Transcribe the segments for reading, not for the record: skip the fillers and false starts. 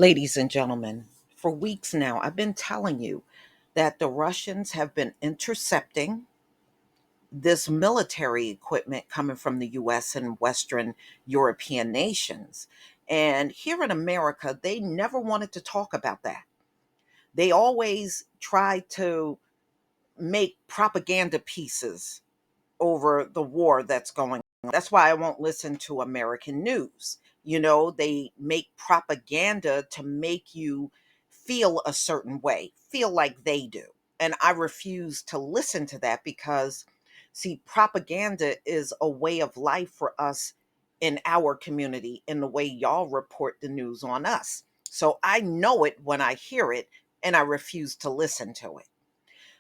Ladies and gentlemen, for weeks now, I've been telling you that the Russians have been intercepting this military equipment coming from the US and Western European nations. And here in America, they never wanted to talk about that. They always tried to make propaganda pieces over the war that's going on. That's why I won't listen to American news. They make propaganda to make you feel a certain way, feel like they do. And I refuse to listen to that because, see, propaganda is a way of life for us in our community, in the way y'all report the news on us. So I know it when I hear it, and I refuse to listen to it.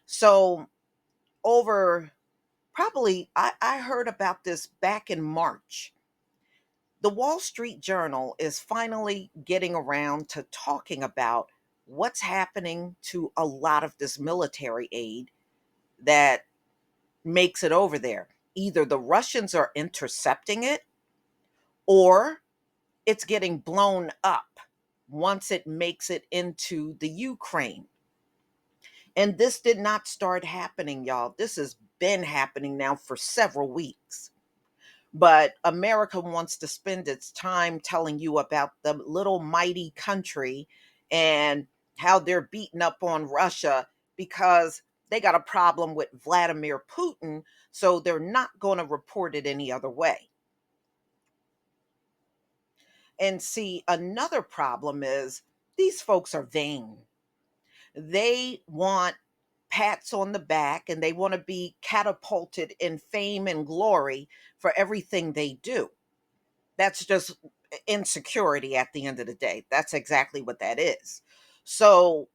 So, over probably I heard about this back in March. The Wall Street Journal is finally getting around to talking about what's happening to a lot of this military aid that makes it over there. Either the Russians are intercepting it or it's getting blown up once it makes it into the Ukraine. And this did not start happening, y'all. This has been happening now for several weeks. But America wants to spend its time telling you about the little mighty country and how they're beating up on Russia because they got a problem with Vladimir Putin, so they're not going to report it any other way. And see, another problem is these folks are vain. They want pats on the back and they want to be catapulted in fame and glory for everything they do. That's just insecurity at the end of the day. That's exactly what that is. So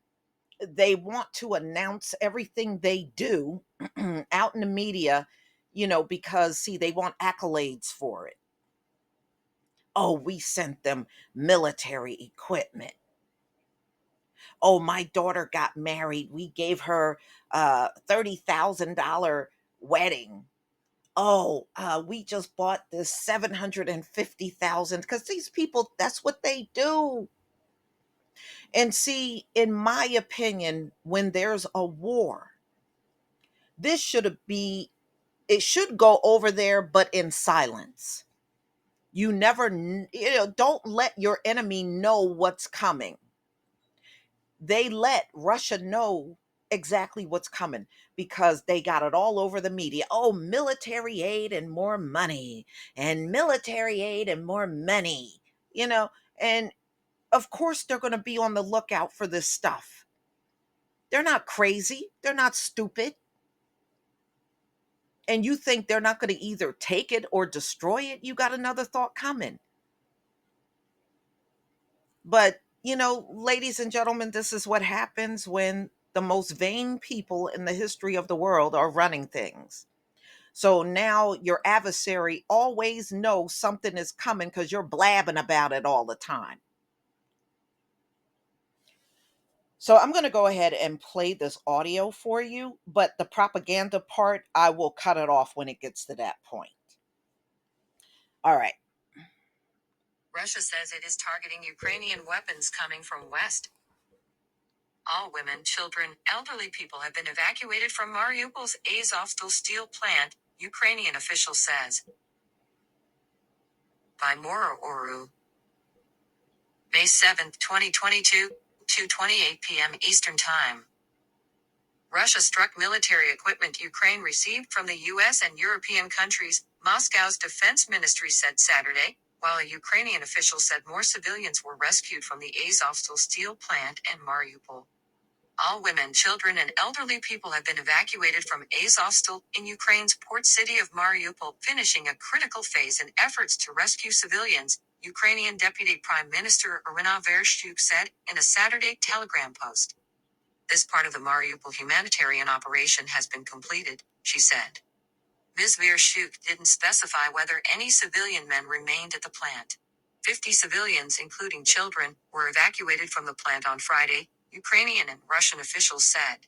they want to announce everything they do out in the media, because see, they want accolades for it. Oh, we sent them military equipment. Oh, my daughter got married. We gave her a $30,000 wedding. Oh, we just bought this 750,000 because these people, that's what they do. And see, in my opinion, when there's a war, this should be, it should go over there, but in silence. You never, don't let your enemy know what's coming. They let Russia know exactly what's coming because they got it all over the media. Oh, military aid and more money, and military aid and more money, and of course they're going to be on the lookout for this stuff. They're not crazy, they're not stupid. And you think they're not going to either take it or destroy it? You got another thought coming. But, ladies and gentlemen, this is what happens when the most vain people in the history of the world are running things. So now your adversary always knows something is coming because you're blabbing about it all the time. So I'm going to go ahead and play this audio for you, but the propaganda part, I will cut it off when it gets to that point. All right. Russia says it is targeting Ukrainian weapons coming from West. All women, children, elderly people have been evacuated from Mariupol's Azovstal steel plant, Ukrainian official says. By Moro Oru. May 7, 2022, 2:28 p.m. Eastern Time. Russia struck military equipment Ukraine received from the US and European countries, Moscow's defense ministry said Saturday, while a Ukrainian official said more civilians were rescued from the Azovstal steel plant and Mariupol. All women, children, and elderly people have been evacuated from Azovstal in Ukraine's port city of Mariupol, finishing a critical phase in efforts to rescue civilians, Ukrainian Deputy Prime Minister Irina Vereshchuk said in a Saturday Telegram post. This part of the Mariupol humanitarian operation has been completed, she said. Ms. Vereshchuk didn't specify whether any civilian men remained at the plant. 50 civilians, including children, were evacuated from the plant on Friday, Ukrainian and Russian officials said.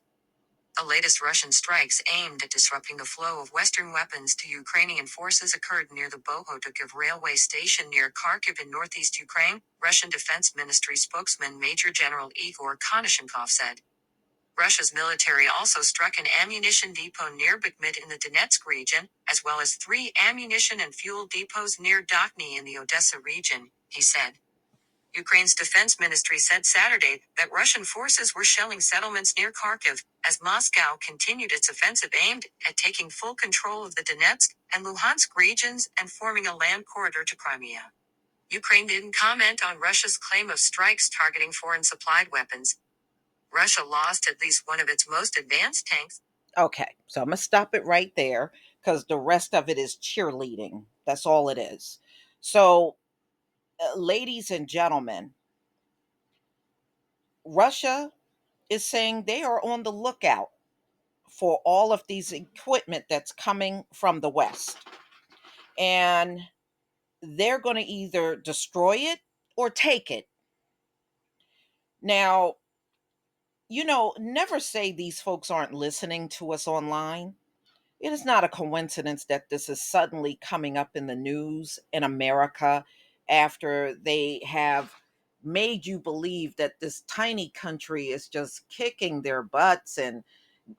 The latest Russian strikes aimed at disrupting the flow of Western weapons to Ukrainian forces occurred near the Bohodukov railway station near Kharkiv in northeast Ukraine, Russian Defense Ministry spokesman Major General Igor Konashenkov said. Russia's military also struck an ammunition depot near Bakhmut in the Donetsk region, as well as 3 ammunition and fuel depots near Dokhny in the Odessa region, he said. Ukraine's defense ministry said Saturday that Russian forces were shelling settlements near Kharkiv, as Moscow continued its offensive aimed at taking full control of the Donetsk and Luhansk regions and forming a land corridor to Crimea. Ukraine didn't comment on Russia's claim of strikes targeting foreign supplied weapons. Russia lost at least one of its most advanced tanks. Okay, so I'm going to stop it right there because the rest of it is cheerleading. That's all it is. So, ladies and gentlemen, Russia is saying they are on the lookout for all of these equipment that's coming from the West. And they're going to either destroy it or take it. Now, never say these folks aren't listening to us online. It is not a coincidence that this is suddenly coming up in the news in America after they have made you believe that this tiny country is just kicking their butts. And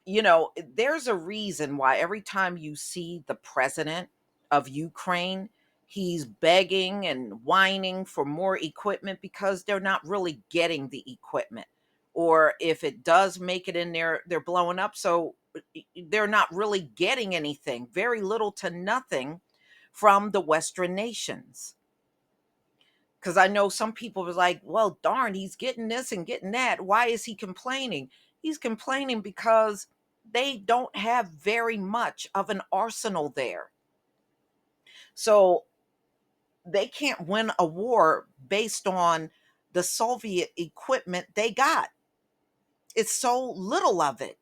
there's a reason why every time you see the president of Ukraine, he's begging and whining for more equipment because they're not really getting the equipment. Or if it does make it in there, they're blowing up. So they're not really getting anything, very little to nothing from the Western nations. Because I know some people was like, well, darn, he's getting this and getting that. Why is he complaining? He's complaining because they don't have very much of an arsenal there. So they can't win a war based on the Soviet equipment they got. It's so little of it.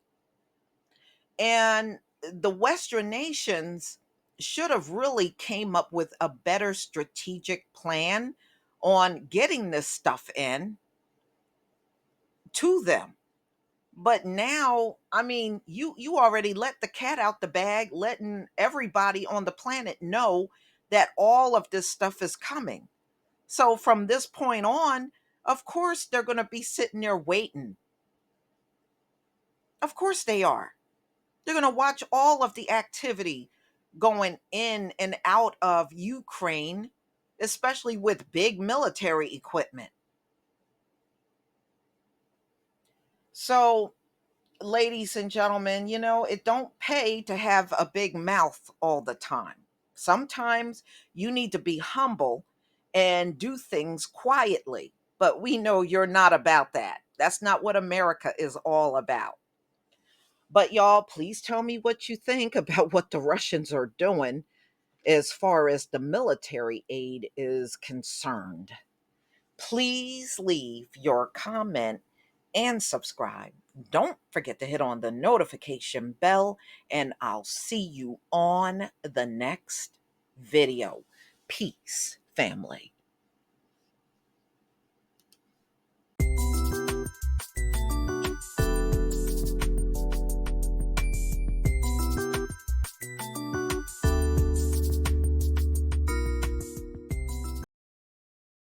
And the Western nations should have really came up with a better strategic plan on getting this stuff in to them. But now, I mean, you already let the cat out the bag, letting everybody on the planet know that all of this stuff is coming. So from this point on, of course they're going to be sitting there waiting. Of course they are. They're going to watch all of the activity going in and out of Ukraine, especially with big military equipment. So, ladies and gentlemen, it don't pay to have a big mouth all the time. Sometimes you need to be humble and do things quietly. But we know you're not about that. That's not what America is all about. But y'all, please tell me what you think about what the Russians are doing as far as the military aid is concerned. Please leave your comment and subscribe. Don't forget to hit on the notification bell, and I'll see you on the next video. Peace, family.